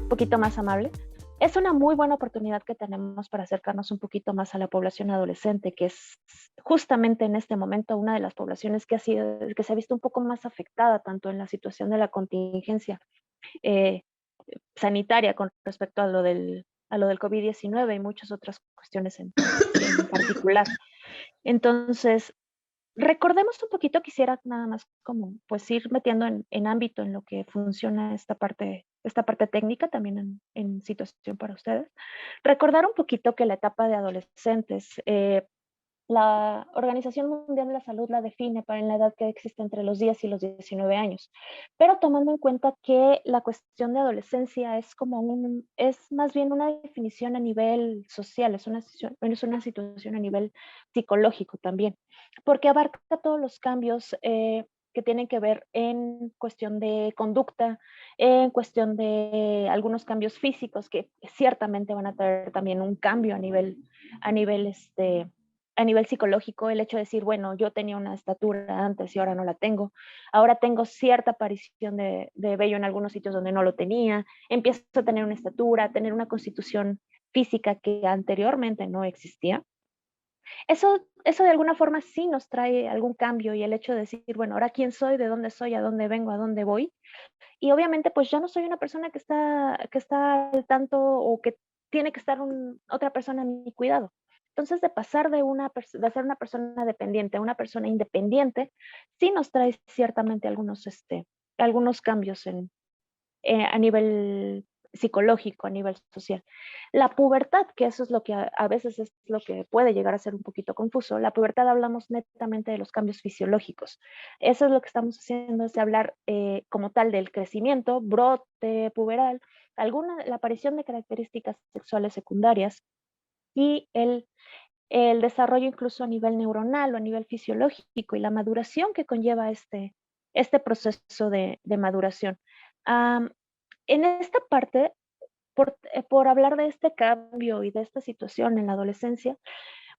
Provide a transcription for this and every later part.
un poquito más amable. Es una muy buena oportunidad que tenemos para acercarnos un poquito más a la población adolescente, que es justamente en este momento una de las poblaciones que se ha visto un poco más afectada, tanto en la situación de la contingencia eh, sanitaria con respecto a lo del COVID-19 y muchas otras cuestiones en particular. Entonces, recordemos un poquito, quisiera nada más como, pues, ir metiendo en ámbito en lo que funciona esta parte técnica, también en situación para ustedes. Recordar un poquito que la etapa de adolescentes, la Organización Mundial de la Salud la define para en la edad que existe entre los 10 y los 19 años, pero tomando en cuenta que la cuestión de adolescencia es más bien una definición a nivel social, es una situación a nivel psicológico también, porque abarca todos los cambios que tienen que ver en cuestión de conducta, en cuestión de algunos cambios físicos que ciertamente van a traer también un cambio a nivel a nivel psicológico, el hecho de decir, bueno, yo tenía una estatura antes y ahora no la tengo, ahora tengo cierta aparición de vello en algunos sitios donde no lo tenía, empiezo a tener una estatura, a tener una constitución física que anteriormente no existía. Eso de alguna forma sí nos trae algún cambio y el hecho de decir, bueno, ahora quién soy, a dónde vengo, a dónde voy. Y obviamente pues ya no soy una persona que está al tanto o que tiene que estar otra persona a mi cuidado. Entonces, de pasar de ser una persona dependiente a una persona independiente, sí nos trae ciertamente algunos cambios a nivel psicológico, a nivel social. La pubertad, que eso es lo que a veces es lo que puede llegar a ser un poquito confuso, la pubertad hablamos netamente de los cambios fisiológicos. Eso es lo que estamos haciendo, es hablar como tal del crecimiento, brote puberal, la aparición de características sexuales secundarias y el desarrollo incluso a nivel neuronal o a nivel fisiológico y la maduración que conlleva este proceso de maduración. Am, en esta parte, por hablar de este cambio y de esta situación en la adolescencia,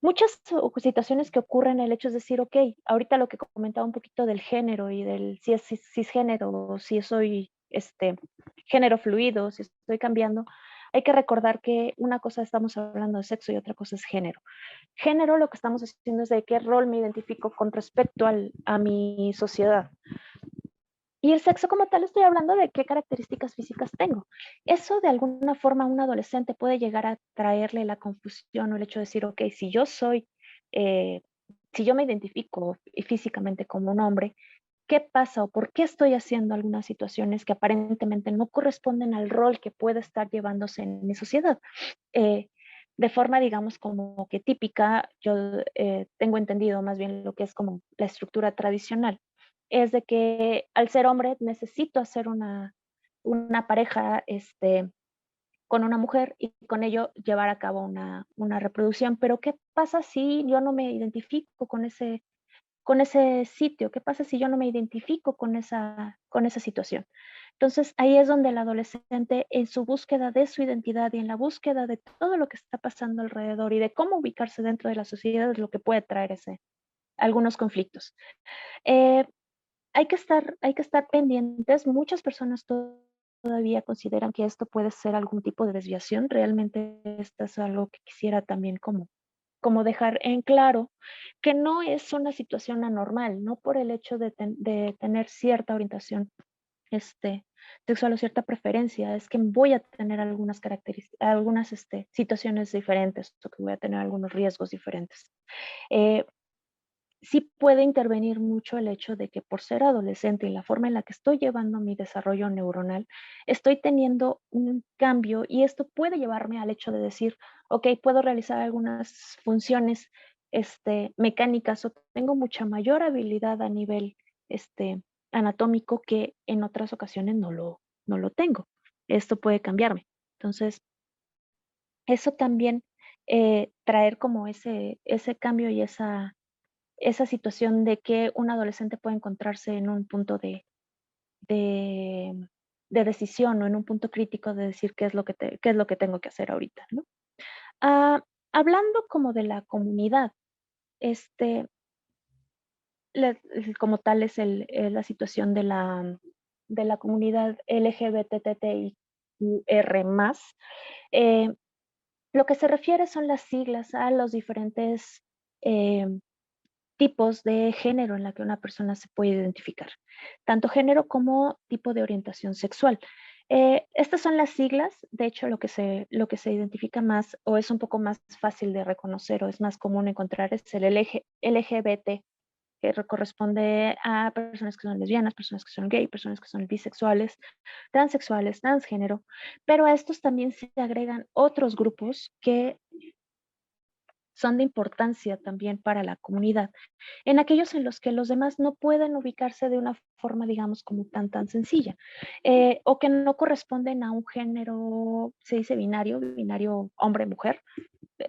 muchas situaciones que ocurren, el hecho es decir, ok, ahorita lo que comentaba un poquito del género y del si es cisgénero o si soy género fluido, si estoy cambiando, hay que recordar que una cosa estamos hablando de sexo y otra cosa es género. Género lo que estamos haciendo es de qué rol me identifico con respecto a mi sociedad. Y el sexo como tal, estoy hablando de qué características físicas tengo. Eso de alguna forma a un adolescente puede llegar a traerle la confusión o el hecho de decir, ok, eh, si yo me identifico físicamente como un hombre, ¿qué pasa o por qué estoy haciendo algunas situaciones que aparentemente no corresponden al rol que puede estar llevándose en mi sociedad? Eh, de forma, digamos, como que típica, yo tengo entendido más bien lo que es como la estructura tradicional, es de que al ser hombre necesito hacer una pareja con una mujer y con ello llevar a cabo una reproducción. Pero ¿qué pasa si yo no me identifico con ese sitio? ¿Qué pasa si yo no me identifico con esa situación? Entonces, ahí es donde el adolescente, en su búsqueda de su identidad y en la búsqueda de todo lo que está pasando alrededor y de cómo ubicarse dentro de la sociedad, es lo que puede traer algunos conflictos. Eh, hay que estar pendientes. Muchas personas todavía consideran que esto puede ser algún tipo de desviación. Realmente esto es algo que quisiera también como dejar en claro que no es una situación anormal, no por el hecho de tener cierta orientación este, sexual o cierta preferencia, es que voy a tener algunas características, algunas situaciones diferentes o que voy a tener algunos riesgos diferentes. Eh, sí puede intervenir mucho el hecho de que por ser adolescente y la forma en la que estoy llevando mi desarrollo neuronal, estoy teniendo un cambio y esto puede llevarme al hecho de decir, ok, puedo realizar algunas funciones mecánicas o tengo mucha mayor habilidad a nivel este, anatómico que en otras ocasiones no lo tengo. Esto puede cambiarme. Entonces, eso también traer como ese cambio y esa situación de que un adolescente puede encontrarse en un punto de, de decisión o en un punto crítico de decir qué es lo que tengo que hacer ahorita, ¿no? Ah, hablando como de la comunidad, este, como tal es la situación de la comunidad LGBTTI+, Eh, lo que se refiere son las siglas a los diferentes eh, tipos de género en la que una persona se puede identificar, tanto género como tipo de orientación sexual. Estas son las siglas, de hecho lo que se identifica más o es un poco más fácil de reconocer o es más común encontrar es el LGBT, que corresponde a personas que son lesbianas, personas que son gay, personas que son bisexuales, transexuales, transgénero, pero a estos también se agregan otros grupos que son de importancia también para la comunidad, en aquellos en los que los demás no pueden ubicarse de una forma, digamos, como tan sencilla, o que no corresponden a un género, se dice binario, binario hombre-mujer,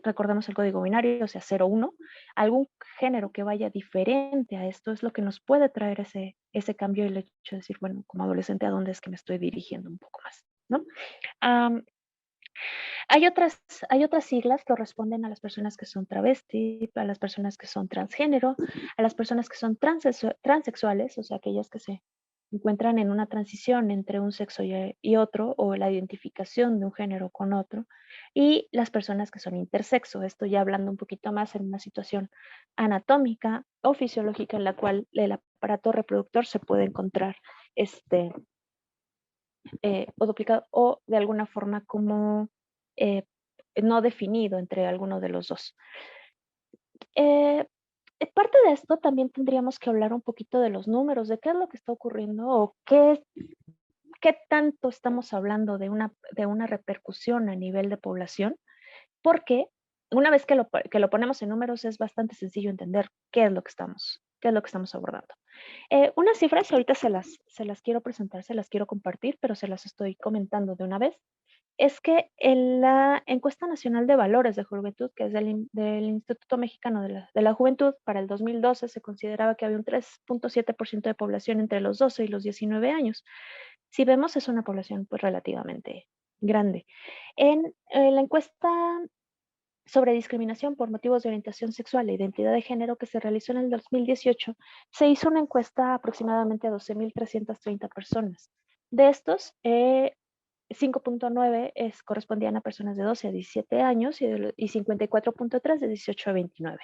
recordemos el código binario, o sea, 0-1, algún género que vaya diferente a esto es lo que nos puede traer ese cambio y el hecho de decir, bueno, como adolescente, ¿a dónde es que me estoy dirigiendo un poco más? ¿No? Um, hay otras siglas que corresponden a las personas que son travesti, a las personas que son transgénero, a las personas que son transexuales, o sea, aquellas que se encuentran en una transición entre un sexo y otro, o la identificación de un género con otro, y las personas que son intersexo. Esto ya hablando un poquito más en una situación anatómica o fisiológica en la cual el aparato reproductor se puede encontrar o duplicado o de alguna forma como eh, no definido entre alguno de los dos. Eh, Parte de esto también tendríamos que hablar un poquito de los números, de qué es lo que está ocurriendo o qué tanto estamos hablando de una repercusión a nivel de población, porque una vez que lo ponemos en números es bastante sencillo entender qué es lo que estamos abordando. Unas cifras, ahorita se las quiero presentar, se las quiero compartir, pero se las estoy comentando de una vez. Es que en la encuesta nacional de valores de juventud, que es del Instituto Mexicano de la Juventud, para el 2012 se consideraba que había un 3.7% de población entre los 12 y los 19 años. Si vemos, es una población pues relativamente grande. En la encuesta sobre discriminación por motivos de orientación sexual e identidad de género que se realizó en el 2018, se hizo una encuesta a aproximadamente a 12.330 personas. De estos, 5.9 correspondían a personas de 12 a 17 años y 54.3 de 18 a 29.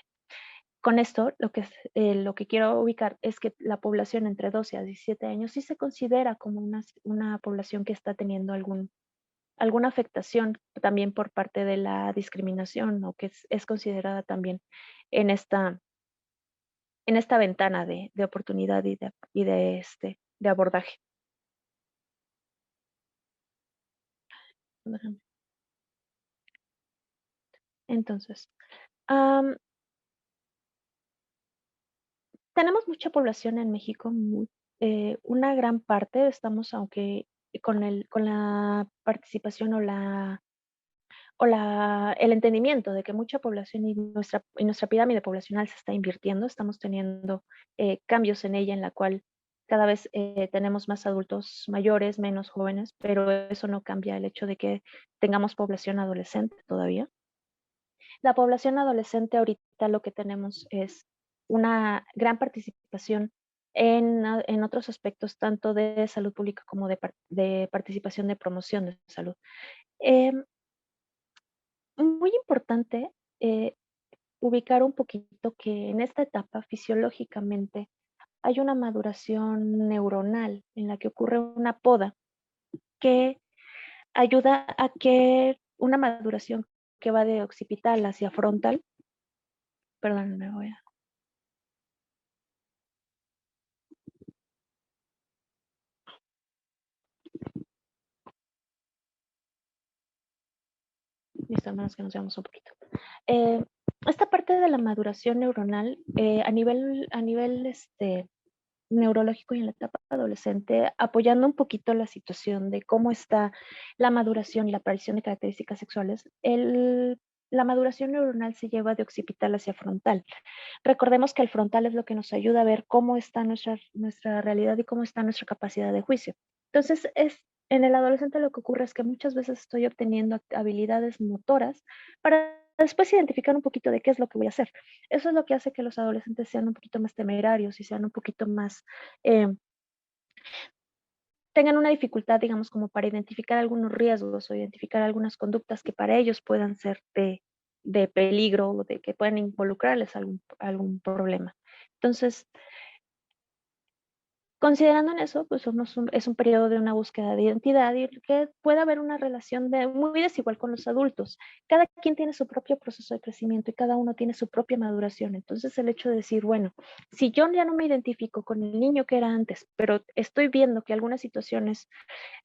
Con esto, lo que quiero ubicar es que la población entre 12 a 17 años sí se considera como una población que está teniendo alguna afectación también por parte de la discriminación o que es considerada también en en esta ventana de oportunidad de abordaje. Entonces, um, tenemos mucha población en México, una gran parte, estamos aunque con la participación el entendimiento de que mucha población y nuestra pirámide poblacional se está invirtiendo, estamos teniendo cambios en ella en la cual cada vez tenemos más adultos mayores, menos jóvenes, pero eso no cambia el hecho de que tengamos población adolescente todavía. La población adolescente ahorita lo que tenemos es una gran participación en otros aspectos, tanto de salud pública como de participación de promoción de salud. Em, Muy importante ubicar un poquito que en esta etapa fisiológicamente hay una maduración neuronal en la que ocurre una poda que ayuda a que una maduración que va de occipital hacia frontal, perdón, me voy a... Listo, al menos que nos veamos un poquito. Eh, Esta parte de la maduración neuronal a nivel neurológico y en la etapa adolescente, apoyando un poquito la situación de cómo está la maduración y la aparición de características sexuales, la maduración neuronal se lleva de occipital hacia frontal. Recordemos que el frontal es lo que nos ayuda a ver cómo está nuestra realidad y cómo está nuestra capacidad de juicio. Entonces, en el adolescente lo que ocurre es que muchas veces estoy obteniendo habilidades motoras para después identificar un poquito de qué es lo que voy a hacer. Eso es lo que hace que los adolescentes sean un poquito más temerarios y sean un poquito más, eh, tengan una dificultad, digamos, como para identificar algunos riesgos o identificar algunas conductas que para ellos puedan ser de peligro o de que puedan involucrarles algún problema. Entonces, considerando en eso, pues es un periodo de una búsqueda de identidad y que puede haber una relación muy desigual con los adultos. Cada quien tiene su propio proceso de crecimiento y cada uno tiene su propia maduración. Entonces el hecho de decir, bueno, si yo ya no me identifico con el niño que era antes, pero estoy viendo que algunas situaciones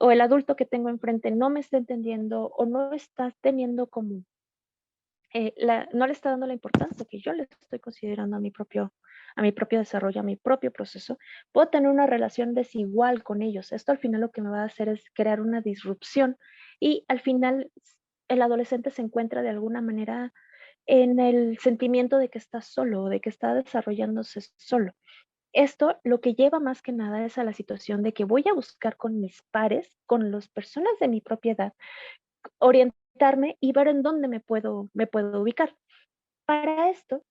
o el adulto que tengo enfrente no me está entendiendo o no está teniendo como no le está dando la importancia que yo le estoy considerando a mi propio desarrollo, a mi propio proceso, puedo tener una relación desigual con ellos. Esto al final lo que me va a hacer es crear una disrupción y al final el adolescente se encuentra de alguna manera en el sentimiento de que está solo, de que está desarrollándose solo. Esto lo que lleva más que nada es a la situación de que voy a buscar con mis pares, con las personas de mi propiedad, orientarme y ver en dónde me puedo ubicar. Para esto,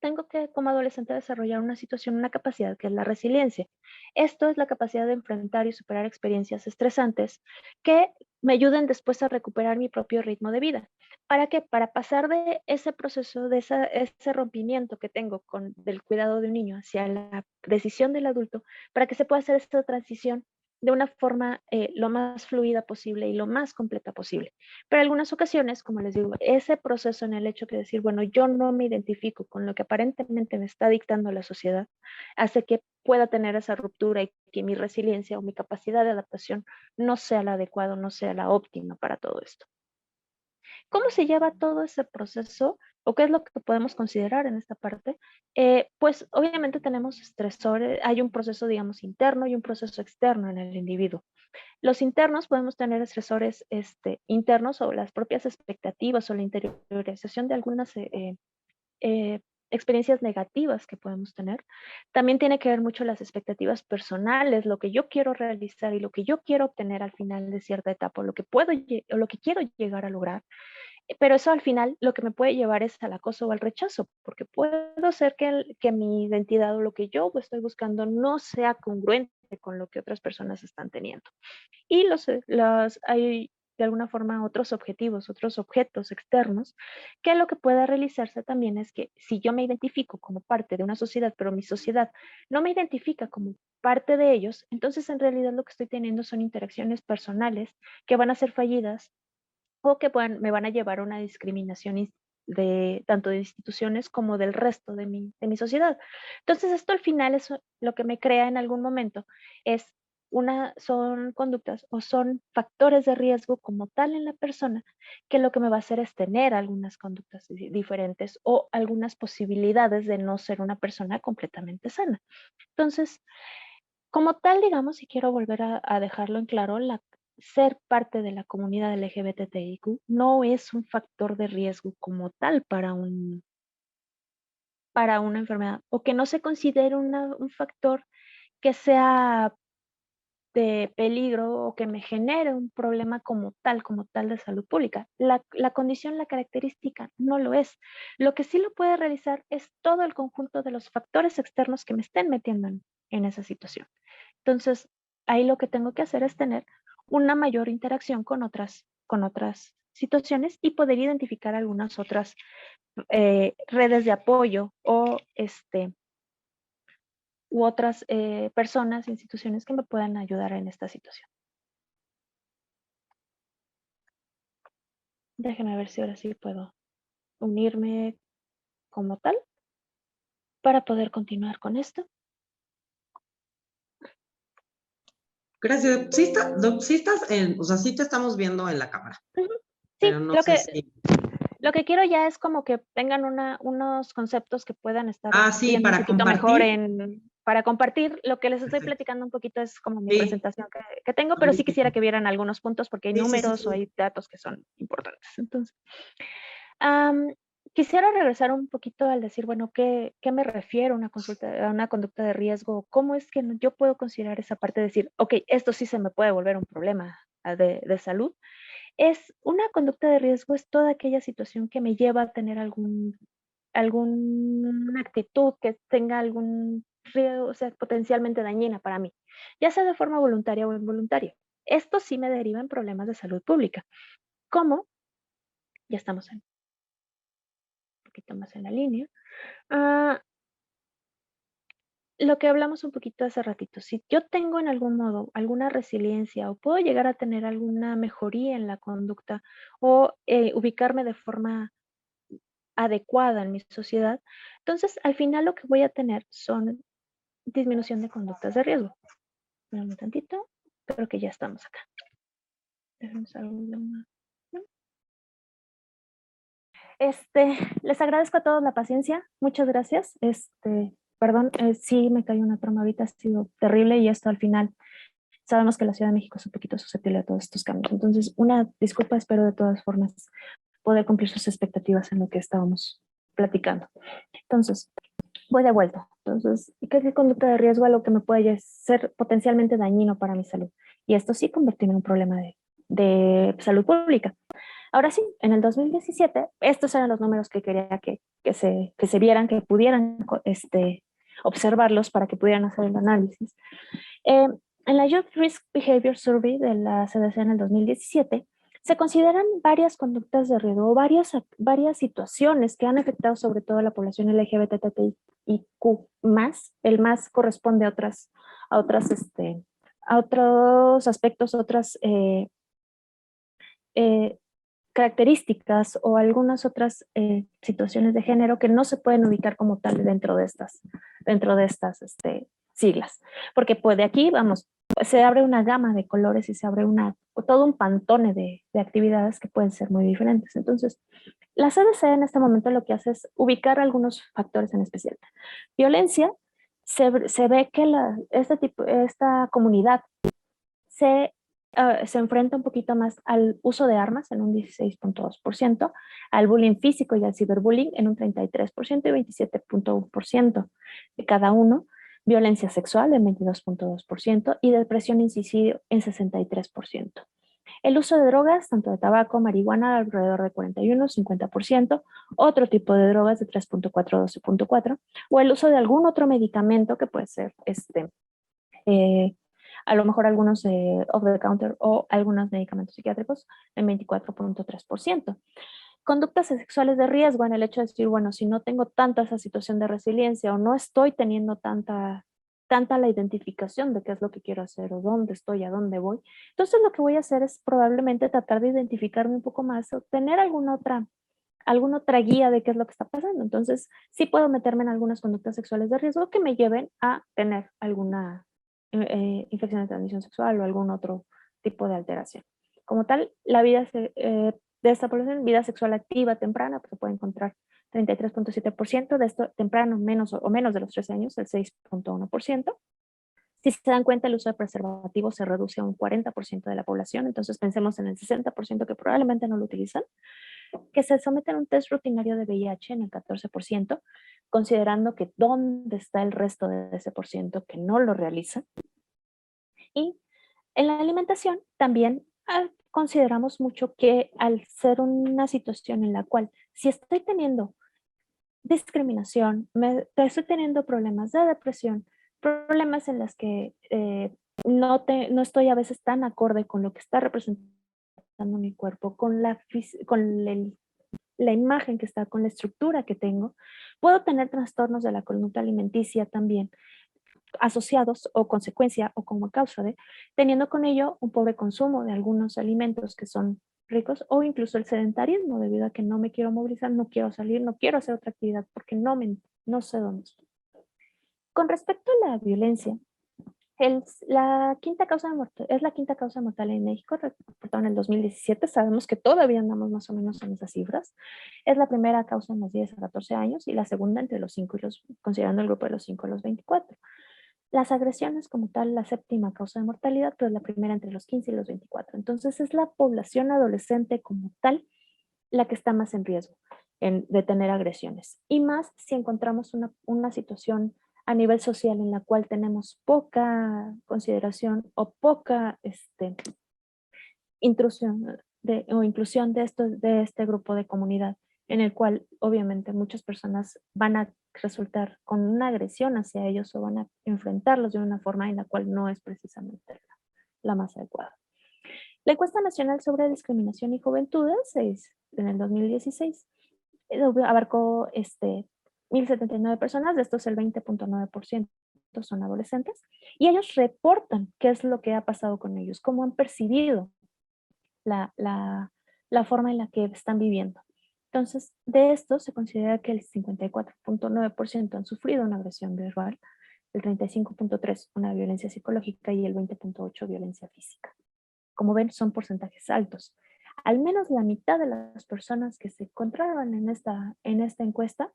tengo que, como adolescente, desarrollar una situación, una capacidad que es la resiliencia. Esto es la capacidad de enfrentar y superar experiencias estresantes que me ayuden después a recuperar mi propio ritmo de vida. ¿Para qué? Para pasar de ese proceso, de ese rompimiento que tengo del cuidado de un niño hacia la decisión del adulto, para que se pueda hacer esta transición de una forma lo más fluida posible y lo más completa posible. Pero en algunas ocasiones, como les digo, ese proceso en el hecho de decir, bueno, yo no me identifico con lo que aparentemente me está dictando la sociedad, hace que pueda tener esa ruptura y que mi resiliencia o mi capacidad de adaptación no sea la adecuada, no sea la óptima para todo esto. ¿Cómo se lleva todo ese proceso o qué es lo que podemos considerar en esta parte? Pues obviamente tenemos estresores, hay un proceso, digamos, interno y un proceso externo en el individuo. Los internos podemos tener estresores internos o las propias expectativas o la interiorización de algunas eh, experiencias negativas que podemos tener. También tiene que ver mucho las expectativas personales, lo que yo quiero realizar y lo que yo quiero obtener al final de cierta etapa, o lo que o lo que quiero llegar a lograr. Pero eso al final lo que me puede llevar es al acoso o al rechazo, porque puedo ser que mi identidad o lo que yo estoy buscando no sea congruente con lo que otras personas están teniendo. Y hay de alguna forma otros objetivos, otros objetos externos, que lo que pueda realizarse también es que si yo me identifico como parte de una sociedad, pero mi sociedad no me identifica como parte de ellos, entonces en realidad lo que estoy teniendo son interacciones personales que van a ser fallidas o que me van a llevar a una discriminación de tanto de instituciones como del resto de mi sociedad. Entonces, esto al final es lo que me crea en algún momento es son conductas o son factores de riesgo como tal en la persona que lo que me va a hacer es tener algunas conductas diferentes o algunas posibilidades de no ser una persona completamente sana. Entonces, como tal, digamos, y quiero volver a dejarlo en claro, ser parte de la comunidad LGBTIQ no es un factor de riesgo como tal para una enfermedad o que no se considere un factor que sea de peligro o que me genere un problema como tal de salud pública. La condición, la característica no lo es. Lo que sí lo puede realizar es todo el conjunto de los factores externos que me estén metiendo en esa situación. Entonces, ahí lo que tengo que hacer es tener una mayor interacción con otras situaciones y poder identificar algunas otras redes de apoyo o u otras personas, instituciones que me puedan ayudar en esta situación. Déjenme ver si ahora sí puedo unirme como tal para poder continuar con esto. Gracias. Sí estás o sea, sí te estamos viendo en la cámara. Ujú. Pero Sí, no sé si. lo que quiero ya es como que tengan unos conceptos que puedan estar Ah, sí, viendo un para poquito mejor compartir. para compartir. Lo que les estoy Perfecto. platicando un poquito es como mi Sí, presentación que tengo, pero sí quisiera buenísimo. que vieran algunos puntos porque hay Sí, sí, sí, números o sí. hay datos que son importantes. Entonces, am, quisiera regresar un poquito al decir, bueno, ¿qué me refiero a una conducta de riesgo? ¿Cómo es que yo puedo considerar esa parte de decir, ok, esto sí se me puede volver un problema de salud? Es una conducta de riesgo, es toda aquella situación que me lleva a tener alguna actitud que tenga algún o sea, potencialmente dañina para mí, ya sea de forma voluntaria o involuntaria. Esto sí me deriva en problemas de salud pública. ¿Cómo? Ya estamos un poquito más en la línea. Ah, lo que hablamos un poquito hace ratito, si yo tengo en algún modo alguna resiliencia o puedo llegar a tener alguna mejoría en la conducta o ubicarme de forma adecuada en mi sociedad, entonces al final lo que voy a tener son disminución de conductas de riesgo. Espérame un tantito, creo que ya estamos acá. Déjenme saludar más. ¿No? Les agradezco a todos la paciencia, muchas gracias. Perdón, sí me cayó una tromba ahorita, ha sido terrible y esto al final sabemos que la Ciudad de México es un poquito susceptible a todos estos cambios. Entonces, una disculpa, espero de todas formas poder cumplir sus expectativas en lo que estábamos platicando. Entonces, voy de vuelta. Entonces, ¿qué es conducta de riesgo a lo que me puede ser potencialmente dañino para mi salud? Y esto sí convertirme en un problema de salud pública. Ahora sí, en el 2017, estos eran los números que quería que se vieran, que pudieran observarlos para que pudieran hacer el análisis. En la Youth Risk Behavior Survey de la CDC en el 2017, se consideran varias conductas de riesgo, varias situaciones que han afectado sobre todo a la población LGBTIQ+. El más corresponde a otros aspectos, otras eh, características o algunas otras situaciones de género que no se pueden ubicar como tal dentro de estas siglas. Porque pues de aquí, vamos, se abre una gama de colores y se abre todo un pantone de actividades que pueden ser muy diferentes. Entonces, la CDC en este momento lo que hace es ubicar algunos factores en especial. Violencia, se ve que esta comunidad se enfrenta un poquito más al uso de armas en un 16.2%, al bullying físico y al ciberbullying en un 33% y 27.1% de cada uno, violencia sexual en 22.2% y depresión y suicidio en 63%. El uso de drogas, tanto de tabaco, marihuana, alrededor de 41-50%, otro tipo de drogas de 3.4-12.4%, o el uso de algún otro medicamento que puede ser eh, a lo mejor algunos over the counter o algunos medicamentos psiquiátricos en 24.3%. Conductas sexuales de riesgo en el hecho de decir, bueno, si no tengo tanta esa situación de resiliencia o no estoy teniendo tanta la identificación de qué es lo que quiero hacer o dónde estoy, a dónde voy. Entonces lo que voy a hacer es probablemente tratar de identificarme un poco más o tener alguna otra guía de qué es lo que está pasando. Entonces, sí puedo meterme en algunas conductas sexuales de riesgo que me lleven a tener alguna infección de transmisión sexual o algún otro tipo de alteración. Como tal, la vida de esta población, vida sexual activa temprana, pues se puede encontrar 33.7%, de esto temprano menos o menos de los 13 años, el 6.1%. Si se dan cuenta, el uso de preservativos se reduce a un 40% de la población, entonces pensemos en el 60% que probablemente no lo utilizan, que se someten a un test rutinario de VIH en el 14%, considerando que dónde está el resto de ese por ciento que no lo realiza. Y en la alimentación también consideramos mucho que al ser una situación en la cual si estoy teniendo discriminación, estoy teniendo problemas de depresión, problemas en las que no estoy a veces tan acorde con lo que está representando mi cuerpo, la imagen que está, con la estructura que tengo, puedo tener trastornos de la conducta alimenticia también, asociados o consecuencia o como causa de, teniendo con ello un pobre consumo de algunos alimentos que son ricos o incluso el sedentarismo debido a que no me quiero movilizar, no quiero salir, no quiero hacer otra actividad porque no sé dónde estoy. Con respecto a la violencia, es la quinta causa mortal en México, reportada en el 2017. Sabemos que todavía andamos más o menos en esas cifras. Es la primera causa en los 10 a 14 años y la segunda entre los 5 considerando el grupo de los 5 a los 24. Las agresiones como tal, la séptima causa de mortalidad, pero la primera entre los 15 y los 24. Entonces es la población adolescente como tal la que está más en riesgo de tener agresiones. Y más si encontramos una situación a nivel social en la cual tenemos poca consideración o poca intrusión o inclusión de este grupo de comunidad en el cual obviamente muchas personas van a resultar con una agresión hacia ellos o van a enfrentarlos de una forma en la cual no es precisamente la más adecuada. La encuesta nacional sobre discriminación y juventudes en el 2016 abarcó 1.079 personas, de estos el 20.9% son adolescentes, y ellos reportan qué es lo que ha pasado con ellos, cómo han percibido la, la, la forma en la que están viviendo. Entonces, de esto se considera que el 54.9% han sufrido una agresión verbal, el 35.3% una violencia psicológica y el 20.8% violencia física. Como ven, son porcentajes altos. Al menos la mitad de las personas que se encontraban en esta encuesta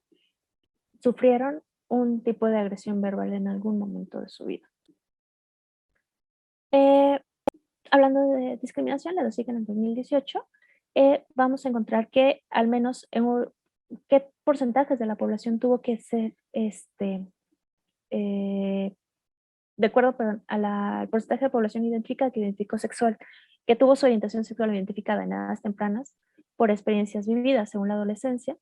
sufrieron un tipo de agresión verbal en algún momento de su vida. Hablando de discriminación, la DOSIC en el 2018, vamos a encontrar que al menos qué porcentajes de la población tuvo que ser, de acuerdo al porcentaje de población identificada que identificó sexual, que tuvo su orientación sexual identificada en edades tempranas por experiencias vividas según la adolescencia.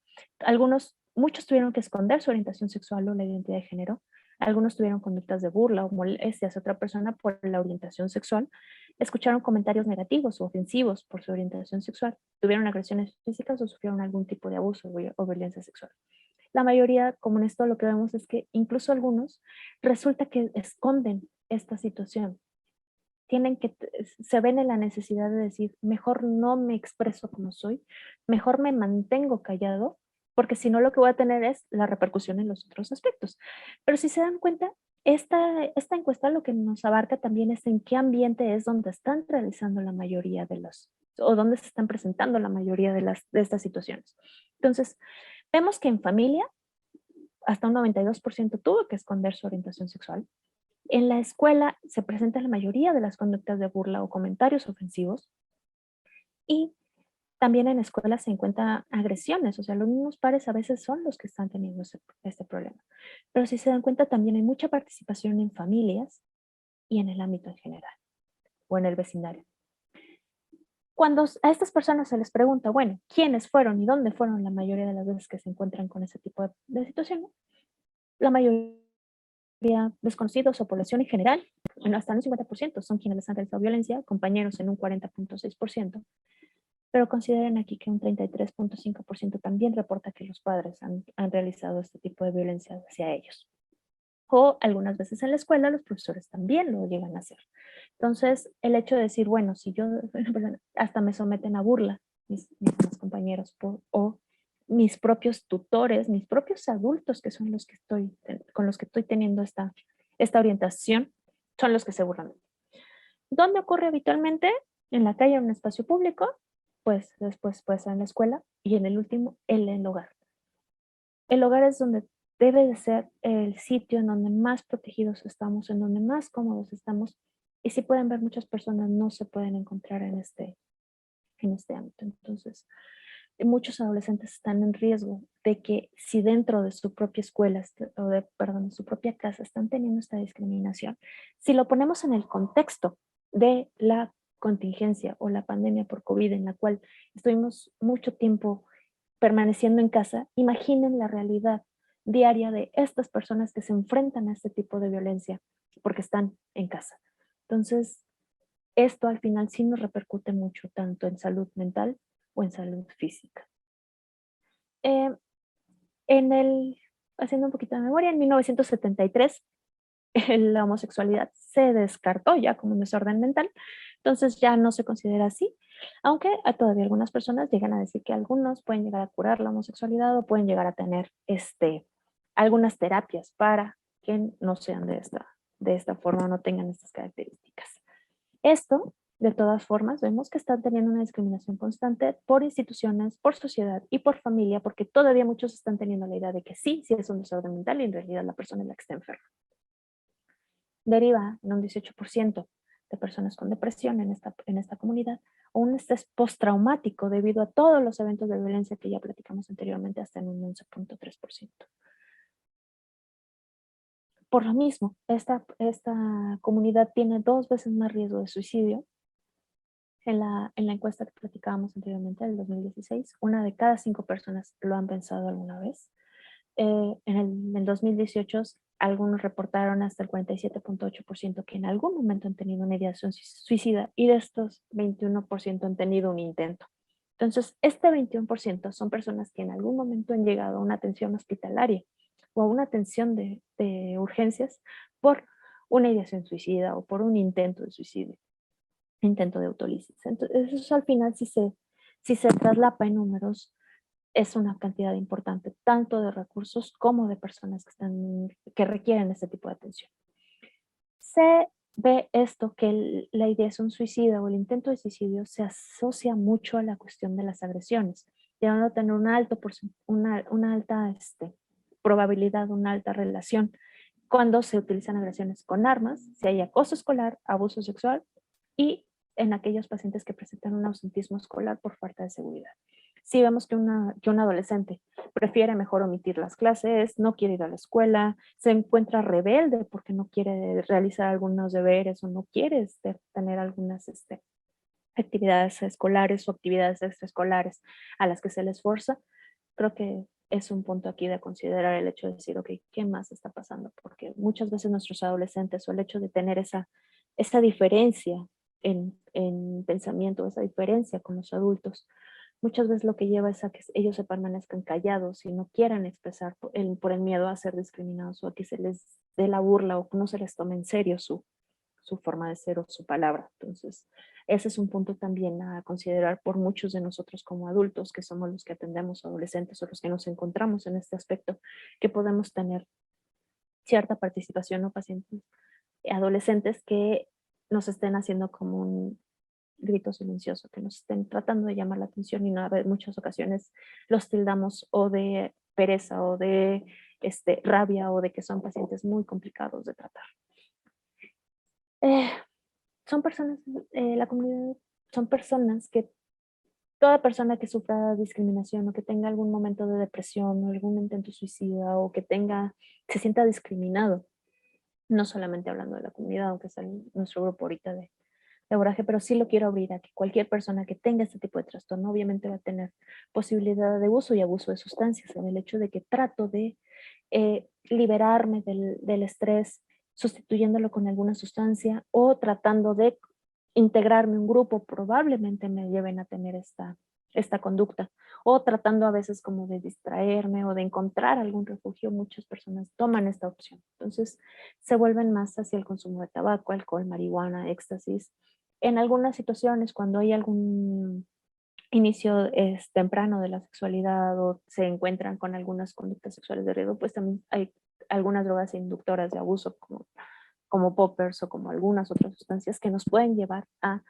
Muchos tuvieron que esconder su orientación sexual o la identidad de género. Algunos tuvieron conductas de burla o molestia hacia otra persona por la orientación sexual. Escucharon comentarios negativos o ofensivos por su orientación sexual. Tuvieron agresiones físicas o sufrieron algún tipo de abuso o violencia sexual. La mayoría, como en esto lo que vemos es que incluso algunos resulta que esconden esta situación. Se ven en la necesidad de decir, mejor no me expreso como soy, mejor me mantengo callado, porque si no lo que voy a tener es la repercusión en los otros aspectos. Pero si se dan cuenta, esta encuesta lo que nos abarca también es en qué ambiente es donde están realizando la mayoría o donde se están presentando la mayoría de estas situaciones. Entonces, vemos que en familia hasta un 92% tuvo que esconder su orientación sexual. En la escuela se presenta la mayoría de las conductas de burla o comentarios ofensivos. Y también en la escuela se encuentran agresiones, o sea, los mismos pares a veces son los que están teniendo este problema. Pero si se dan cuenta, también hay mucha participación en familias y en el ámbito en general, o en el vecindario. Cuando a estas personas se les pregunta, bueno, ¿quiénes fueron y dónde fueron la mayoría de las veces que se encuentran con ese tipo de situaciones? La mayoría desconocidos o población en general, bueno, hasta un 50% son quienes les han realizado violencia, compañeros en un 40.6%, pero consideren aquí que un 33.5% también reporta que los padres han realizado este tipo de violencia hacia ellos. O algunas veces en la escuela los profesores también lo llegan a hacer. Entonces, el hecho de decir, bueno, si yo, hasta me someten a burla mis compañeros o mis propios tutores, mis propios adultos que son con los que estoy teniendo esta orientación, son los que se burlan. ¿Dónde ocurre habitualmente? En la calle o en un espacio público, pues después puede ser en la escuela y en el último, en el hogar. El hogar es donde debe de ser el sitio en donde más protegidos estamos, en donde más cómodos estamos. Y si pueden ver, muchas personas no se pueden encontrar en este ámbito. Entonces, muchos adolescentes están en riesgo de que si dentro de su propia escuela perdón, de su propia casa están teniendo esta discriminación, si lo ponemos en el contexto de la contingencia o la pandemia por COVID en la cual estuvimos mucho tiempo permaneciendo en casa, imaginen la realidad diaria de estas personas que se enfrentan a este tipo de violencia porque están en casa. Entonces, esto al final sí nos repercute mucho, tanto en salud mental o en salud física. Eh, haciendo un poquito de memoria, en 1973 la homosexualidad se descartó ya como un desorden mental, entonces ya no se considera así, aunque todavía algunas personas llegan a decir que algunos pueden llegar a curar la homosexualidad o pueden llegar a tener algunas terapias para que no sean de esta forma o no tengan estas características. Esto, de todas formas, vemos que están teniendo una discriminación constante por instituciones, por sociedad y por familia, porque todavía muchos están teniendo la idea de que sí es un desorden mental y en realidad la persona es la que está enferma. Deriva en un 18% de personas con depresión en esta comunidad o un estrés postraumático debido a todos los eventos de violencia que ya platicamos anteriormente, hasta en un 11.3%. Por lo mismo, esta comunidad tiene 2 veces más riesgo de suicidio En la encuesta que platicábamos anteriormente, del 2016, una de cada 5 personas lo han pensado alguna vez. En el 2018, algunos reportaron hasta el 47.8% que en algún momento han tenido una ideación suicida, y de estos 21% han tenido un intento. Entonces, este 21% son personas que en algún momento han llegado a una atención hospitalaria o a una atención de urgencias por una ideación suicida o por un intento de suicidio, intento de autólisis. Entonces, eso al final, si se traslapa en números, es una cantidad importante, tanto de recursos como de personas que requieren este tipo de atención. Se ve esto, que la ideación suicida o el intento de suicidio se asocia mucho a la cuestión de las agresiones, llegando a tener una alta probabilidad, una alta relación cuando se utilizan agresiones con armas, si hay acoso escolar, abuso sexual, y en aquellos pacientes que presentan un ausentismo escolar por falta de seguridad. Si vemos que un adolescente prefiere mejor omitir las clases, no quiere ir a la escuela, se encuentra rebelde porque no quiere realizar algunos deberes o no quiere tener algunas actividades escolares o actividades extraescolares a las que se le esfuerza, creo que es un punto aquí de considerar el hecho de decir, ok, ¿qué más está pasando? Porque muchas veces nuestros adolescentes, o el hecho de tener esa diferencia en pensamiento, esa diferencia con los adultos, muchas veces lo que lleva es a que ellos se permanezcan callados y no quieran expresar por el miedo a ser discriminados o a que se les dé la burla o no se les tome en serio su forma de ser o su palabra. Entonces, ese es un punto también a considerar por muchos de nosotros como adultos, que somos los que atendemos a adolescentes o los que nos encontramos en este aspecto, que podemos tener cierta participación o pacientes adolescentes que nos estén haciendo como un grito silencioso, que nos estén tratando de llamar la atención, y no, en muchas ocasiones los tildamos o de pereza o de rabia o de que son pacientes muy complicados de tratar. Eh, son personas, la comunidad, son personas que toda persona que sufra discriminación o que tenga algún momento de depresión o algún intento suicida o que se sienta discriminado, no solamente hablando de la comunidad, aunque es nuestro grupo ahorita de abordaje, pero sí lo quiero abrir a que cualquier persona que tenga este tipo de trastorno obviamente va a tener posibilidad de uso y abuso de sustancias, en el hecho de que trato de liberarme del estrés sustituyéndolo con alguna sustancia o tratando de integrarme a un grupo, probablemente me lleven a tener esta conducta, o tratando a veces como de distraerme o de encontrar algún refugio. Muchas personas toman esta opción. Entonces se vuelven más hacia el consumo de tabaco, alcohol, marihuana, éxtasis. En algunas situaciones, cuando hay algún inicio temprano de la sexualidad o se encuentran con algunas conductas sexuales de riesgo, pues también hay algunas drogas inductoras de abuso como poppers o como algunas otras sustancias que nos pueden llevar a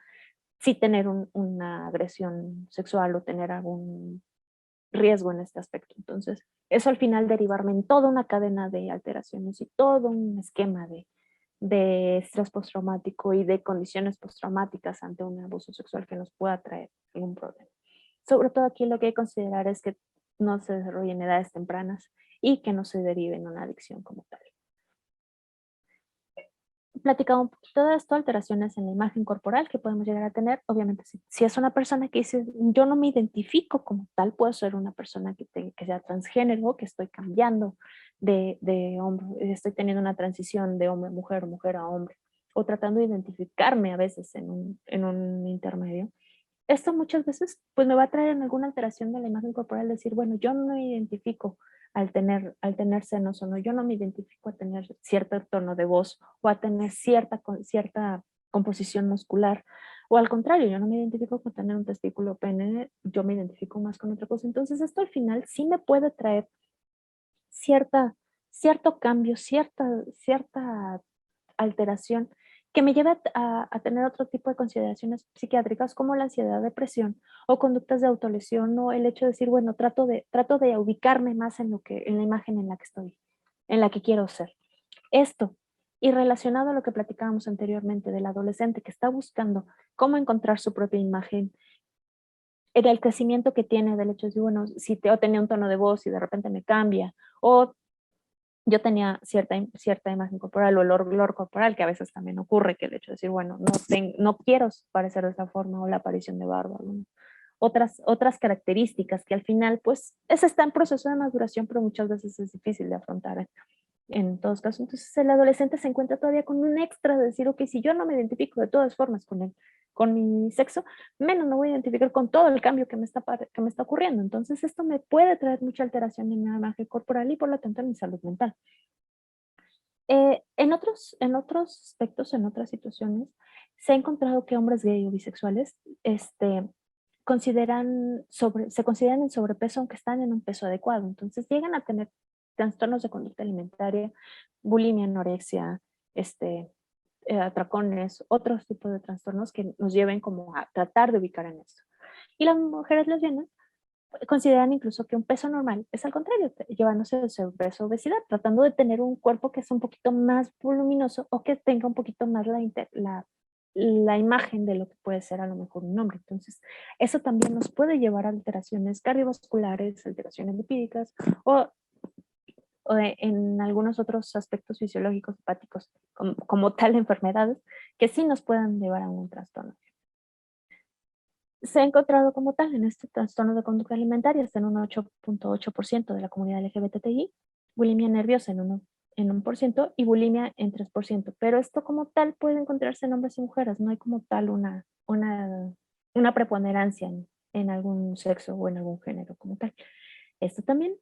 sí tener una agresión sexual o tener algún riesgo en este aspecto. Entonces, eso al final derivarme en toda una cadena de alteraciones y todo un esquema de estrés postraumático y de condiciones postraumáticas ante un abuso sexual que nos pueda traer algún problema. Sobre todo aquí lo que hay que considerar es que no se desarrolle en edades tempranas y que no se derive en una adicción como tal. Platicado un poquito de esto, alteraciones en la imagen corporal que podemos llegar a tener. Obviamente, si es una persona que dice, yo no me identifico como tal, puedo ser una persona que sea transgénero, que estoy cambiando de hombre, estoy teniendo una transición de hombre a mujer o mujer a hombre, o tratando de identificarme a veces en un intermedio. Esto muchas veces pues me va a traer en alguna alteración de la imagen corporal, decir, bueno, yo no me identifico al tener senos o no, yo no me identifico a tener cierto tono de voz o a tener cierta composición muscular, o al contrario, yo no me identifico con tener un testículo pene, yo me identifico más con otra cosa. Entonces esto al final sí me puede traer cierta, cierto cambio, cierta alteración que me lleve a tener otro tipo de consideraciones psiquiátricas como la ansiedad, depresión o conductas de autolesión, o el hecho de decir, bueno, trato de ubicarme más en la imagen en la que estoy, en la que quiero ser. Esto, y relacionado a lo que platicábamos anteriormente del adolescente que está buscando cómo encontrar su propia imagen, en el crecimiento que tiene del hecho de, bueno, si tenía un tono de voz y de repente me cambia, o yo tenía cierta imagen corporal o el olor corporal, que a veces también ocurre, que el hecho de decir, bueno, no quiero parecer de esa forma, o la aparición de barba, ¿no? Otras características que al final, pues, ese está en proceso de maduración, pero muchas veces es difícil de afrontar en todos casos. Entonces, el adolescente se encuentra todavía con un extra de decir, ok, si yo no me identifico de todas formas con mi sexo, menos me voy a identificar con todo el cambio que me está ocurriendo. Entonces, esto me puede traer mucha alteración en mi imagen corporal y por lo tanto en mi salud mental. En otros aspectos, en otras situaciones, se ha encontrado que hombres gay o bisexuales se consideran en sobrepeso aunque están en un peso adecuado. Entonces llegan a tener trastornos de conducta alimentaria, bulimia, anorexia, atracones, otros tipos de trastornos que nos lleven como a tratar de ubicar en esto. Y las mujeres lesbianas consideran incluso que un peso normal es al contrario, llevándose de sobrepeso, obesidad, tratando de tener un cuerpo que es un poquito más voluminoso o que tenga un poquito más la imagen de lo que puede ser a lo mejor un hombre. Entonces, eso también nos puede llevar a alteraciones cardiovasculares, alteraciones lipídicas en algunos otros aspectos fisiológicos hepáticos, como tal enfermedades, que sí nos puedan llevar a un trastorno. Se ha encontrado como tal en este trastorno de conducta alimentaria hasta en un 8.8% de la comunidad LGBTI, bulimia nerviosa en 1% y bulimia en 3%. Pero esto como tal puede encontrarse en hombres y mujeres, no hay como tal una preponderancia en algún sexo o en algún género como tal. Esto también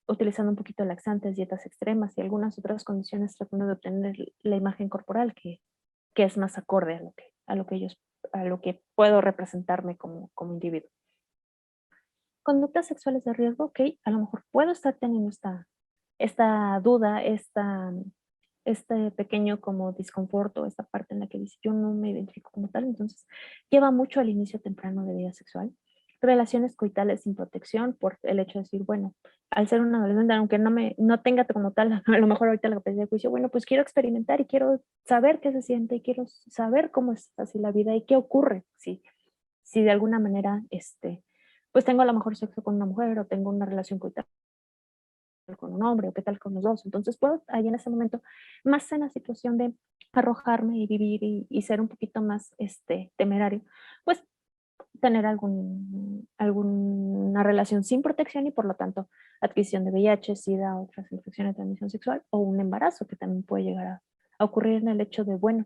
utilizando un poquito laxantes, dietas extremas y algunas otras condiciones tratando de obtener la imagen corporal que es más acorde a lo que puedo representarme como individuo. Conductas sexuales de riesgo, ok, a lo mejor puedo estar teniendo esta duda, este pequeño como disconforto, esta parte en la que dice yo no me identifico como tal, entonces lleva mucho al inicio temprano de vida sexual. Relaciones coitales sin protección por el hecho de decir, bueno, al ser un adolescente, aunque no tenga como tal, a lo mejor ahorita la capacidad de juicio, bueno, pues quiero experimentar y quiero saber qué se siente y quiero saber cómo es así la vida y qué ocurre si de alguna manera, pues tengo a lo mejor sexo con una mujer o tengo una relación coital con un hombre o qué tal con los dos. Entonces puedo ahí en ese momento más en la situación de arrojarme y vivir y ser un poquito más temerario, pues tener alguna relación sin protección y por lo tanto adquisición de VIH, SIDA, otras infecciones de transmisión sexual o un embarazo que también puede llegar a ocurrir en el hecho de, bueno,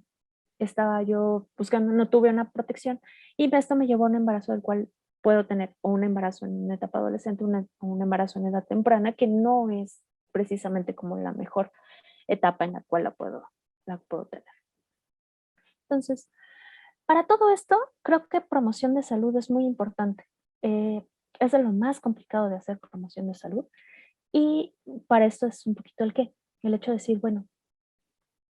estaba yo buscando, no tuve una protección y esto me llevó a un embarazo del cual puedo tener o un embarazo en una etapa adolescente o un embarazo en edad temprana que no es precisamente como la mejor etapa en la cual la puedo tener. Entonces, para todo esto, creo que promoción de salud es muy importante. Eh, es de lo más complicado de hacer promoción de salud y para esto es un poquito el hecho de decir, bueno,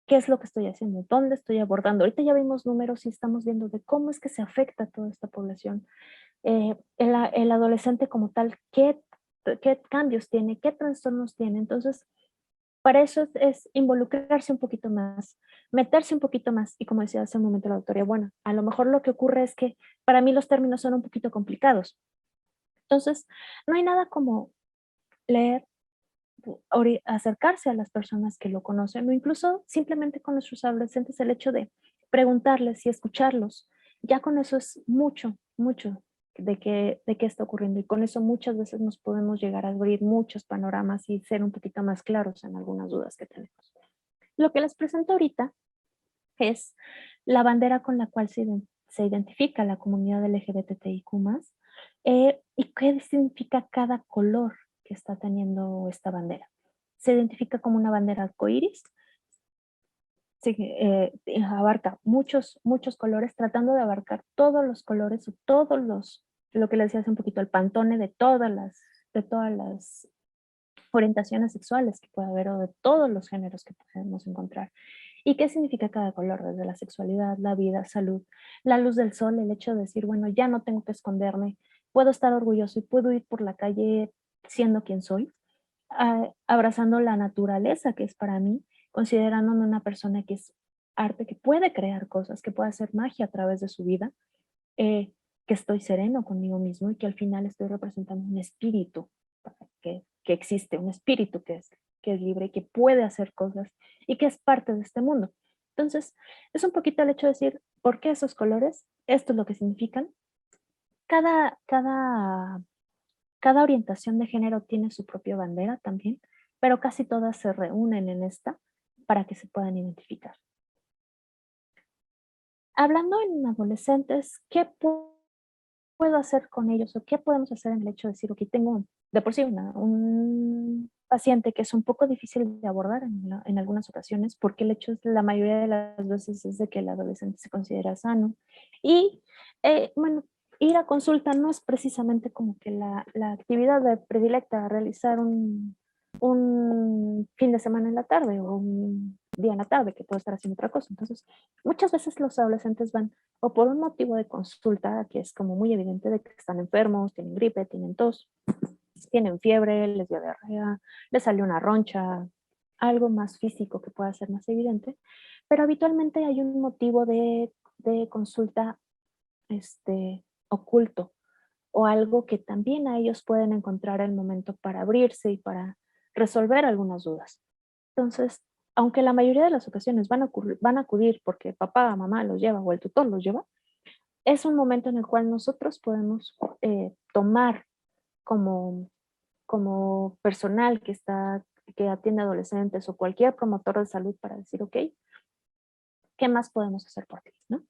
¿qué es lo que estoy haciendo? ¿Dónde estoy abordando? Ahorita ya vimos números y estamos viendo de cómo es que se afecta a toda esta población. El adolescente como tal, ¿qué cambios tiene? ¿Qué trastornos tiene? Entonces, para eso es involucrarse un poquito más, meterse un poquito más. Y como decía hace un momento la doctora, bueno, a lo mejor lo que ocurre es que para mí los términos son un poquito complicados. Entonces, no hay nada como leer, acercarse a las personas que lo conocen o incluso simplemente con nuestros adolescentes el hecho de preguntarles y escucharlos. Ya con eso es mucho, mucho de qué está ocurriendo y con eso muchas veces nos podemos llegar a abrir muchos panoramas y ser un poquito más claros en algunas dudas que tenemos. Lo que les presento ahorita es la bandera con la cual se identifica la comunidad LGBTIQ+, y qué significa cada color que está teniendo esta bandera. Se identifica como una bandera arcoíris, abarca muchos, muchos colores, tratando de abarcar todos los colores o lo que les decía hace un poquito, el pantone de todas las orientaciones sexuales que puede haber o de todos los géneros que podemos encontrar. ¿Y qué significa cada color? Desde la sexualidad, la vida, salud, la luz del sol, el hecho de decir, bueno, ya no tengo que esconderme, puedo estar orgulloso y puedo ir por la calle siendo quien soy, abrazando la naturaleza que es para mí, considerándome una persona que es arte, que puede crear cosas, que puede hacer magia a través de su vida, que estoy sereno conmigo mismo y que al final estoy representando un espíritu que existe, un espíritu que es libre, que puede hacer cosas y que es parte de este mundo. Entonces, es un poquito el hecho de decir, ¿por qué esos colores? Esto es lo que significan. Cada, cada, cada orientación de género tiene su propia bandera también, pero casi todas se reúnen en esta para que se puedan identificar. Hablando en adolescentes, ¿qué puedo hacer con ellos o qué podemos hacer en el hecho de decir, ok, tengo de por sí un paciente que es un poco difícil de abordar en algunas ocasiones porque el hecho es la mayoría de las veces es de que el adolescente se considera sano y bueno, ir a consulta no es precisamente como que la actividad predilecta a realizar un fin de semana en la tarde o un día en la tarde que puedo estar haciendo otra cosa. Entonces, muchas veces los adolescentes van o por un motivo de consulta, que es como muy evidente de que están enfermos, tienen gripe, tienen tos, tienen fiebre, les dio diarrea, les salió una roncha, algo más físico que pueda ser más evidente, pero habitualmente hay un motivo de consulta oculto o algo que también a ellos pueden encontrar el momento para abrirse y para resolver algunas dudas. Entonces, aunque la mayoría de las ocasiones van a acudir porque papá, mamá los lleva o el tutor los lleva, es un momento en el cual nosotros podemos tomar como, como personal que atiende adolescentes o cualquier promotor de salud para decir, ok, ¿qué más podemos hacer por ti? ¿No?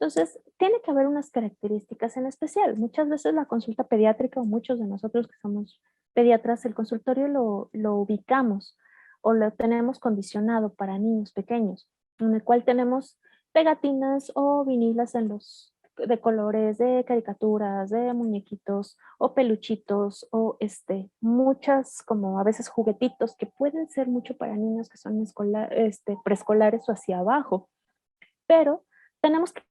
Entonces, tiene que haber unas características en especial. Muchas veces la consulta pediátrica o muchos de nosotros que somos pediatras, el consultorio lo ubicamos o lo tenemos condicionado para niños pequeños, en el cual tenemos pegatinas o vinilas de colores, de caricaturas, de muñequitos o peluchitos o muchas como a veces juguetitos que pueden ser mucho para niños que son preescolares o hacia abajo, pero tenemos que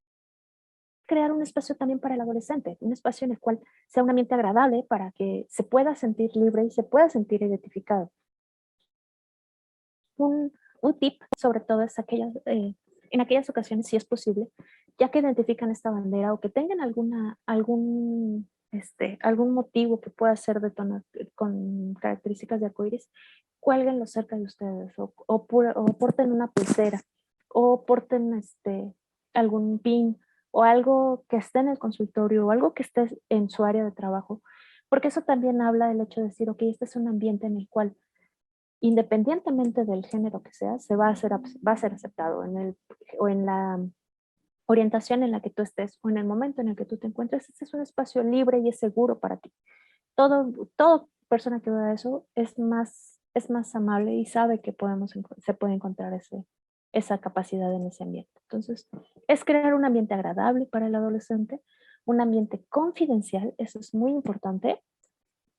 crear un espacio también para el adolescente, un espacio en el cual sea un ambiente agradable para que se pueda sentir libre y se pueda sentir identificado. Un tip sobre todo es en aquellas ocasiones, si es posible, ya que identifican esta bandera o que tengan algún motivo que pueda ser con características de arcoíris, cuélguenlo cerca de ustedes o porten una pulsera o porten algún pin o algo que esté en el consultorio o algo que esté en su área de trabajo, porque eso también habla del hecho de decir, ok, este es un ambiente en el cual independientemente del género que sea, va a ser aceptado o en la orientación en la que tú estés o en el momento en el que tú te encuentres. Este es un espacio libre y es seguro para ti. Toda persona que vea eso es más amable y sabe que se puede encontrar esa capacidad en ese ambiente. Entonces, es crear un ambiente agradable para el adolescente, un ambiente confidencial, eso es muy importante,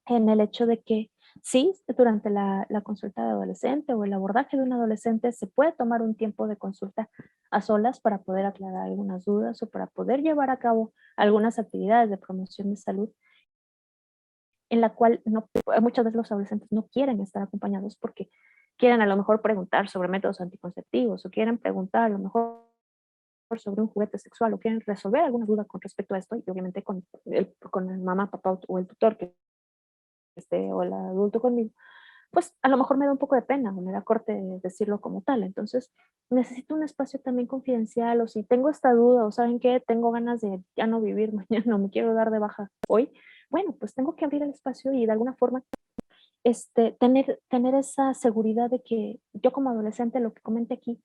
en el hecho de que sí, durante la consulta de adolescente o el abordaje de un adolescente se puede tomar un tiempo de consulta a solas para poder aclarar algunas dudas o para poder llevar a cabo algunas actividades de promoción de salud en la cual muchas veces los adolescentes no quieren estar acompañados porque quieren a lo mejor preguntar sobre métodos anticonceptivos o quieren preguntar a lo mejor sobre un juguete sexual o quieren resolver alguna duda con respecto a esto y obviamente con el mamá, papá o el tutor que o el adulto conmigo, pues a lo mejor me da un poco de pena o me da corte decirlo como tal. Entonces, necesito un espacio también confidencial o si tengo esta duda o saben que tengo ganas de ya no vivir mañana, no me quiero dar de baja hoy, bueno, pues tengo que abrir el espacio y de alguna forma tener esa seguridad de que yo como adolescente lo que comente aquí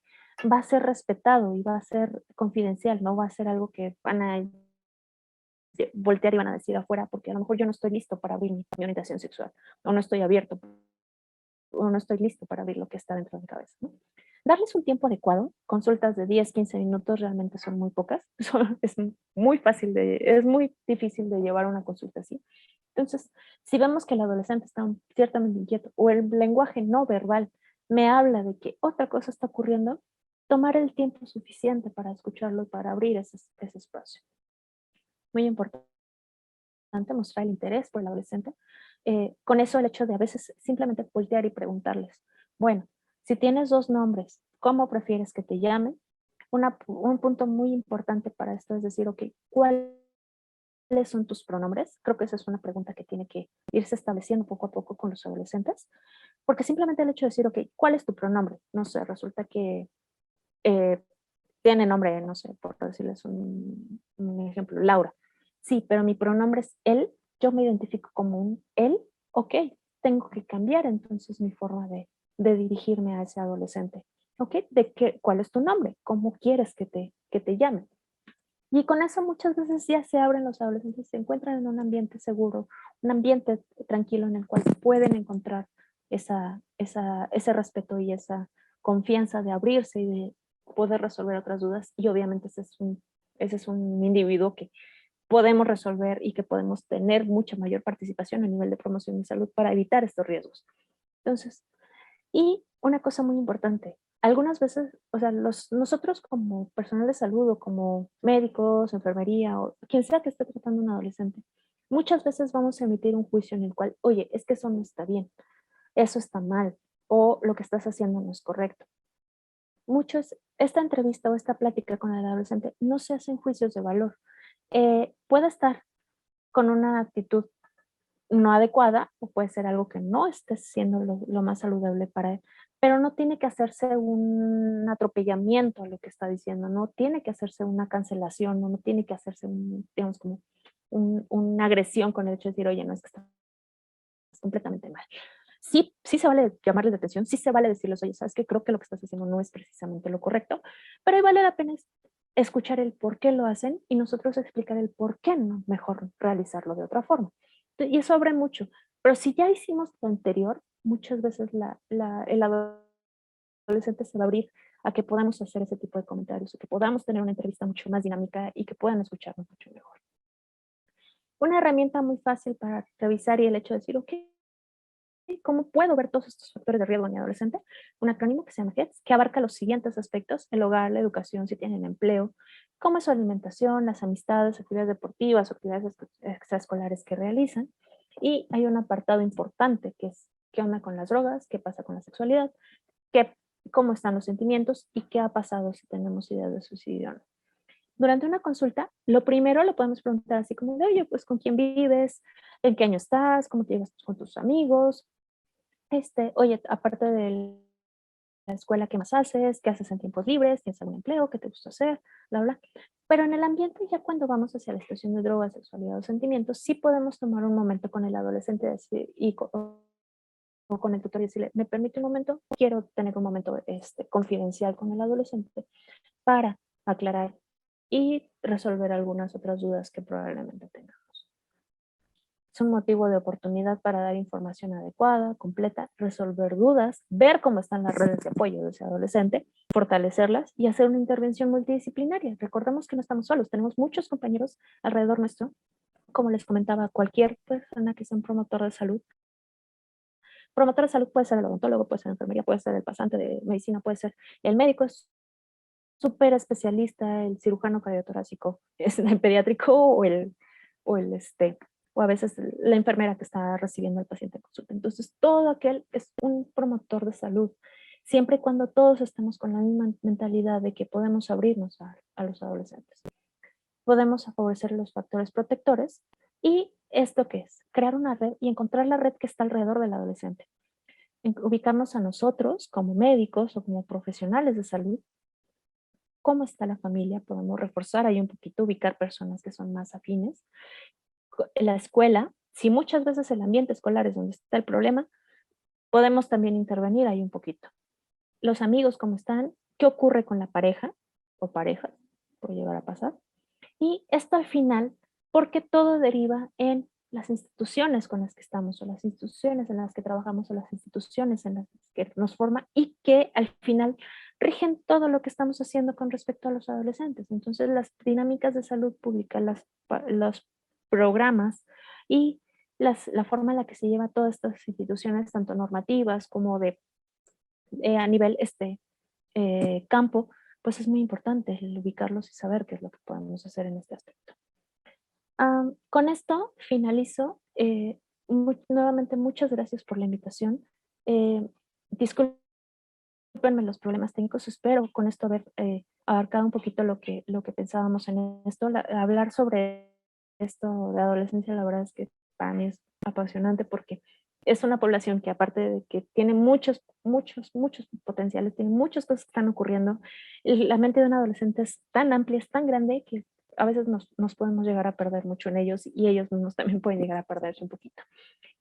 va a ser respetado y va a ser confidencial, no va a ser algo que van a voltear y van a decir afuera, porque a lo mejor yo no estoy listo para abrir mi orientación sexual, o no estoy abierto, o no estoy listo para abrir lo que está dentro de mi cabeza, ¿no? Darles un tiempo adecuado, consultas de 10, 15 minutos realmente son muy pocas, es muy difícil de llevar una consulta así. Entonces, si vemos que el adolescente está ciertamente inquieto o el lenguaje no verbal me habla de que otra cosa está ocurriendo, tomar el tiempo suficiente para escucharlo y para abrir ese espacio. Muy importante mostrar el interés por el adolescente. Con eso el hecho de a veces simplemente voltear y preguntarles, bueno, si tienes dos nombres, ¿cómo prefieres que te llamen? Un punto muy importante para esto es decir, ok, ¿cuáles son tus pronombres? Creo que esa es una pregunta que tiene que irse estableciendo poco a poco con los adolescentes, Porque simplemente el hecho de decir, ok, ¿cuál es tu pronombre? No sé, resulta que eh, tiene nombre, no sé, por decirles un ejemplo, Laura. Sí, pero mi pronombre es él, yo me identifico como un él, ok, tengo que cambiar entonces mi forma de dirigirme a ese adolescente. Ok, ¿cuál es tu nombre? ¿Cómo quieres que te llamen? Y con eso muchas veces ya se abren los adolescentes, se encuentran en un ambiente seguro, un ambiente tranquilo en el cual pueden encontrar ese respeto y esa confianza de abrirse y de poder resolver otras dudas. Y obviamente ese es un individuo que podemos resolver y que podemos tener mucha mayor participación a nivel de promoción de salud para evitar estos riesgos. Entonces, y una cosa muy importante, algunas veces, o sea, nosotros como personal de salud o como médicos, enfermería o quien sea que esté tratando a un adolescente, muchas veces vamos a emitir un juicio en el cual, oye, es que eso no está bien, eso está mal o lo que estás haciendo no es correcto. Esta entrevista o esta plática con el adolescente no se hacen juicios de valor. Puede estar con una actitud no adecuada o puede ser algo que no esté siendo lo más saludable para él, pero no tiene que hacerse un atropellamiento a lo que está diciendo, no tiene que hacerse una cancelación, no tiene que hacerse digamos, como una agresión con el hecho de decir, oye, no, es que estás completamente mal. Sí, sí se vale llamarles la atención, sí se vale decirles, oye, sabes que creo que lo que estás haciendo no es precisamente lo correcto, pero ahí vale la pena escuchar el por qué lo hacen y nosotros explicar el por qué no, mejor realizarlo de otra forma. Y eso abre mucho. Pero si ya hicimos lo anterior, muchas veces el adolescente se va a abrir a que podamos hacer ese tipo de comentarios, que podamos tener una entrevista mucho más dinámica y que puedan escucharnos mucho mejor. Una herramienta muy fácil para revisar y el hecho de decir, ok, ¿cómo puedo ver todos estos factores de riesgo en mi adolescente? Un acrónimo que se llama HEADS, que abarca los siguientes aspectos: el hogar, la educación, si tienen empleo, cómo es su alimentación, las amistades, actividades deportivas, actividades extraescolares que realizan. Y hay un apartado importante que es qué onda con las drogas, qué pasa con la sexualidad, qué, cómo están los sentimientos y qué ha pasado si tenemos ideas de suicidio o no. Durante una consulta, lo primero lo podemos preguntar así como de, oye, pues, ¿con quién vives? ¿En qué año estás? ¿Cómo te llevas con tus amigos? Oye, aparte de la escuela, ¿qué más haces? ¿Qué haces en tiempos libres? ¿Tienes algún empleo? ¿Qué te gusta hacer? Bla, bla. Pero en el ambiente, ya cuando vamos hacia la situación de drogas, sexualidad o sentimientos, sí podemos tomar un momento con el adolescente o con el tutor y decirle, ¿me permite un momento? Quiero tener un momento confidencial con el adolescente para aclarar y resolver algunas otras dudas que probablemente tenga. Es un motivo de oportunidad para dar información adecuada, completa, resolver dudas, ver cómo están las redes de apoyo de ese adolescente, fortalecerlas y hacer una intervención multidisciplinaria. Recordemos que no estamos solos, tenemos muchos compañeros alrededor nuestro. Como les comentaba, cualquier persona que sea un promotor de salud puede ser el odontólogo, puede ser la enfermería, puede ser el pasante de medicina, puede ser el médico, es súper especialista, el cirujano cardiotorácico, es el pediátrico o el o a veces la enfermera que está recibiendo al paciente en consulta. Entonces, todo aquel es un promotor de salud, siempre y cuando todos estemos con la misma mentalidad de que podemos abrirnos a los adolescentes. Podemos favorecer los factores protectores y esto qué es, crear una red y encontrar la red que está alrededor del adolescente. Ubicarnos a nosotros como médicos o como profesionales de salud, cómo está la familia, podemos reforzar ahí un poquito, ubicar personas que son más afines. La escuela, si muchas veces el ambiente escolar es donde está el problema, podemos también intervenir ahí un poquito. Los amigos, cómo están, qué ocurre con la pareja o parejas, puede llegar a pasar. Y esto al final, porque todo deriva en las instituciones con las que estamos, o las instituciones en las que trabajamos, o las instituciones en las que nos forman y que al final rigen todo lo que estamos haciendo con respecto a los adolescentes. Entonces, las dinámicas de salud pública, los programas y la forma en la que se lleva todas estas instituciones, tanto normativas como a nivel campo, pues es muy importante el ubicarlos y saber qué es lo que podemos hacer en este aspecto. Con esto finalizo. Nuevamente, muchas gracias por la invitación. Discúlpenme los problemas técnicos. Espero con esto haber abarcado un poquito lo que pensábamos en esto. Hablar sobre esto de adolescencia, la verdad es que para mí es apasionante porque es una población que aparte de que tiene muchos potenciales, tiene muchas cosas que están ocurriendo, la mente de un adolescente es tan amplia, es tan grande que a veces nos podemos llegar a perder mucho en ellos y ellos mismos también pueden llegar a perderse un poquito.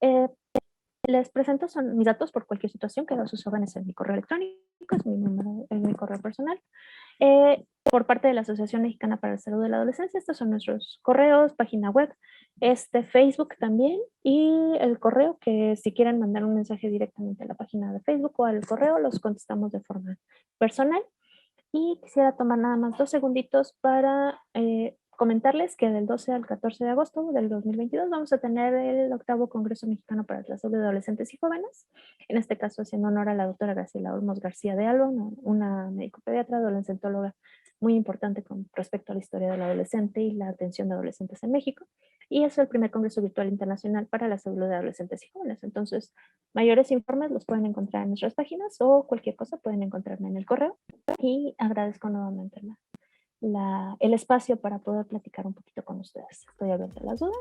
Eh, Les presento son mis datos por cualquier situación, quedo a sus órdenes en mi correo electrónico, es mi número, es mi correo personal. Por parte de la Asociación Mexicana para la Salud de la Adolescencia, estos son nuestros correos, página web, Facebook también, y el correo que si quieren mandar un mensaje directamente a la página de Facebook o al correo, los contestamos de forma personal. Y quisiera tomar nada más 2 segunditos para comentarles que del 12 al 14 de agosto del 2022 vamos a tener el 8º Congreso Mexicano para la Salud de Adolescentes y Jóvenes. En este caso, haciendo honor a la doctora Graciela Olmos García de Alba, una médico-pediatra, adolescentóloga muy importante con respecto a la historia del adolescente y la atención de adolescentes en México. Y es el primer Congreso Virtual Internacional para la Salud de Adolescentes y Jóvenes. Entonces, mayores informes los pueden encontrar en nuestras páginas o cualquier cosa pueden encontrarme en el correo. Y agradezco nuevamente el espacio para poder platicar un poquito con ustedes. Estoy abierta a las dudas